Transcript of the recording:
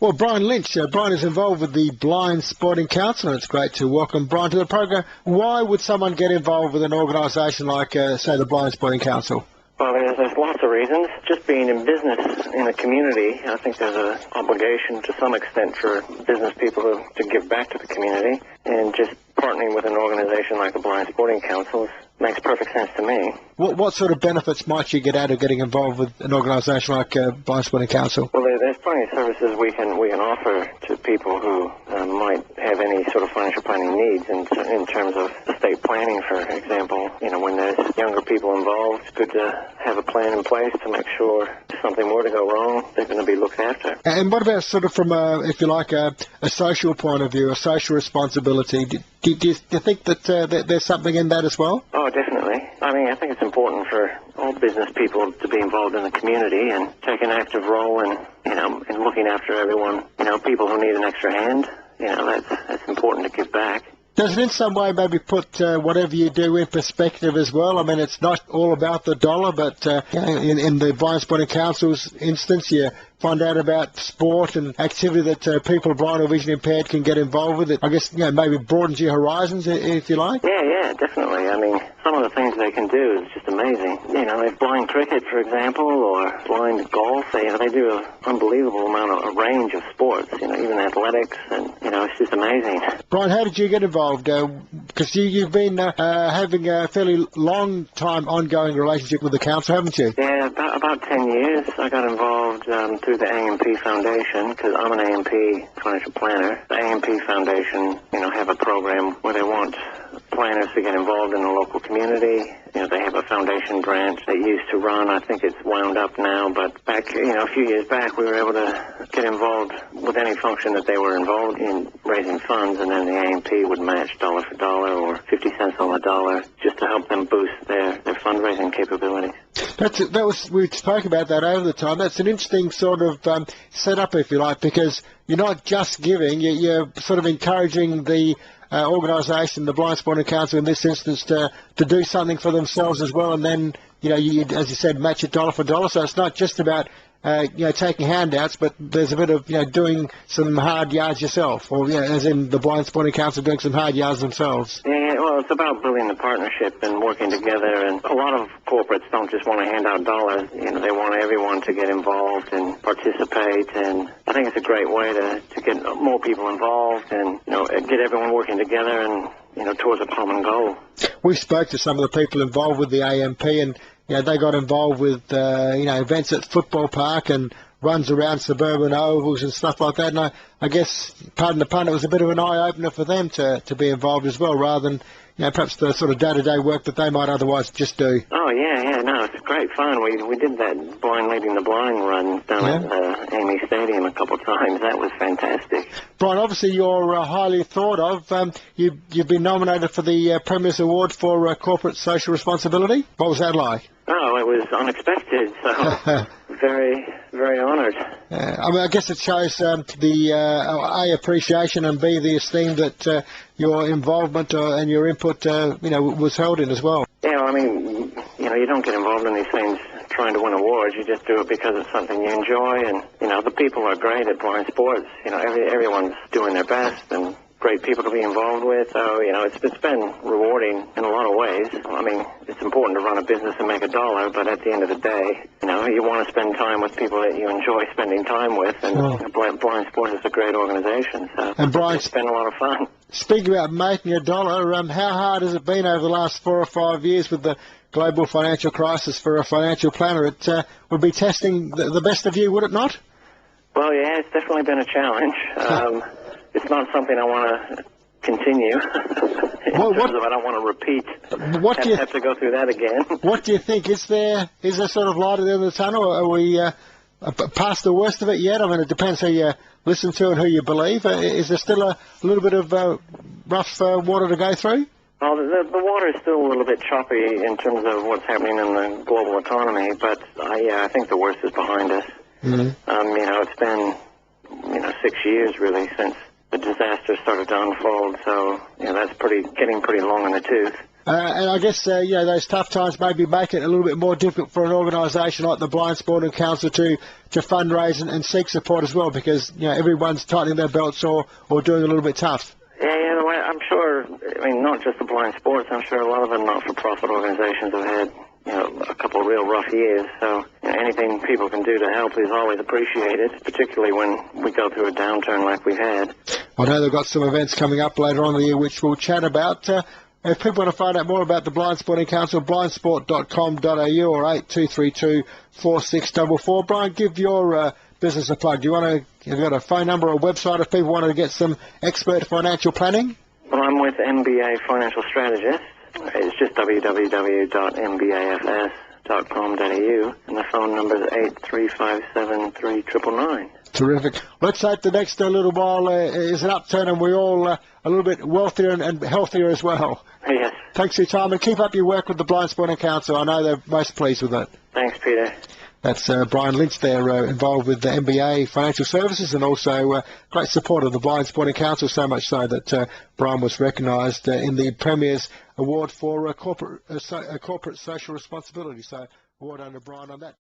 Well, Brian Lynch. Brian is involved with the Blind Sporting Council, and it's great to welcome Brian to the program. Why would someone get involved with an organisation like, say, the Blind Sporting Council? Well, there's lots of reasons. Just being in business in a community, I think there's an obligation to some extent for business people to give back to the community, and just partnering with an organisation like the Blind Sporting Council makes perfect sense to me. What sort of benefits might you get out of getting involved with an organisation like Blind Sporting Council? Well, there's plenty of services we can offer to people who might have any sort of financial planning needs in terms of estate planning, for example. You know, when there's younger people involved, it's good to have a plan in place to make sure if something were to go wrong, they're going to be looked after. And what about sort of from, if you like, a social point of view, a social responsibility? Do you think that there's something in that as well? Oh, definitely. I mean, I think it's important for all business people to be involved in the community and take an active role in looking after everyone. You know, people who need an extra hand. You know, that's important to give back. Does it in some way maybe put whatever you do in perspective as well? I mean, it's not all about the dollar, but in the Blind Sporting Council's instance, you find out about sport and activity that people blind or vision impaired can get involved with. It, I guess, maybe broadens your horizons, if you like. Yeah, definitely. I mean, some of the things they can do is just amazing. You know, if blind cricket, for example, or blind golf, they do an unbelievable amount of range of sports, even athletics, and, it's just amazing. Brian, how did you get involved? Because you've been having a fairly long time ongoing relationship with the council, haven't you? Yeah, about 10 years. I got involved through the AMP Foundation, because I'm an AMP financial planner. The AMP Foundation, have a program where they want planners to get involved in the local community. They have a foundation branch they used to run. I think it's wound up now, but back, a few years back, we were able to get involved with any function that they were involved in raising funds, and then the AMP would match dollar for dollar or 50 cents on the dollar just to help them boost their fundraising capabilities. We spoke about that over the time. That's an interesting sort of setup, if you like, because you're not just giving, you're sort of encouraging the organisation, the Blind Sporting Council in this instance, to do something for themselves as well, and then, you, as you said, match it dollar for dollar. So it's not just about, taking handouts, but there's a bit of, doing some hard yards yourself, or, as in the Blind Sporting Council doing some hard yards themselves. Yeah, well, it's about building the partnership and working together, and a lot of corporates don't just want to hand out dollars. They want everyone to get involved and participate, and I think it's a great way to get more people involved and, get everyone working together and, towards a common goal. We spoke to some of the people involved with the AMP, and they got involved with events at Football Park and runs around suburban ovals and stuff like that. And I guess, pardon the pun, it was a bit of an eye-opener for them to be involved as well, rather than perhaps the sort of day-to-day work that they might otherwise just do. Oh, yeah, no, it's great fun. We did that Blind Leading the Blind run down at Amy Stadium a couple of times. That was fantastic. Brian, obviously you're highly thought of. You've been nominated for the Premier's Award for Corporate Social Responsibility. What was that like? Oh, it was unexpected, so very, very honoured. I guess it shows the A, appreciation, and B, the esteem that your involvement and your input, was held in as well. Yeah, well, I mean, you don't get involved in these things trying to win awards. You just do it because it's something you enjoy, and, the people are great at blind sports. Everyone's doing their best, and great people to be involved with. So, it's been rewarding in a lot of ways. I mean, it's important to run a business and make a dollar, but at the end of the day, you want to spend time with people that you enjoy spending time with, and Blind Sports is a great organization. So and Brian, it's been a lot of fun. Speaking about making a dollar, how hard has it been over the last 4 or 5 years with the global financial crisis for a financial planner? It would be testing the best of you, would it not? Well, yeah, it's definitely been a challenge. It's not something I want to continue. I don't want to repeat. Have to go through that again. What do you think? Is there sort of light at the end of the tunnel? Are we past the worst of it yet? I mean, it depends who you listen to and who you believe. Is there still a little bit of rough water to go through? Well, the water is still a little bit choppy in terms of what's happening in the global economy, but I think the worst is behind us. Mm-hmm. It's been 6 years really since the disaster started to unfold, so that's getting pretty long in the tooth. And I guess, those tough times maybe make it a little bit more difficult for an organisation like the Blind Sporting Council to fundraise and seek support as well, because, everyone's tightening their belts or doing a little bit tough. Yeah, well, I'm sure, not just the blind sports, I'm sure a lot of the not-for-profit organizations have had, a couple of real rough years, so anything people can do to help is always appreciated, particularly when we go through a downturn like we've had. I know they've got some events coming up later on in the year which we'll chat about. If people want to find out more about the Blind Sporting Council, blindsport.com.au or 8232 4644. Brian, give your business a plug. Have you got a phone number or a website if people wanted to get some expert financial planning? Well, I'm with MBA Financial Strategists. It's just www.mbafs.com.au, and the phone number is 83573999. Terrific. Let's hope the next little while is an upturn and we're all a little bit wealthier and healthier as well. Yes. Thanks for your time and keep up your work with the Blind Sporting Council. I know they're most pleased with it. Thanks, Peter. That's Brian Lynch there, involved with the MBA Financial Services and also great support of the Blind Sporting Council, so much so that Brian was recognised in the Premier's Award for corporate social responsibility. So, award under Brian on that.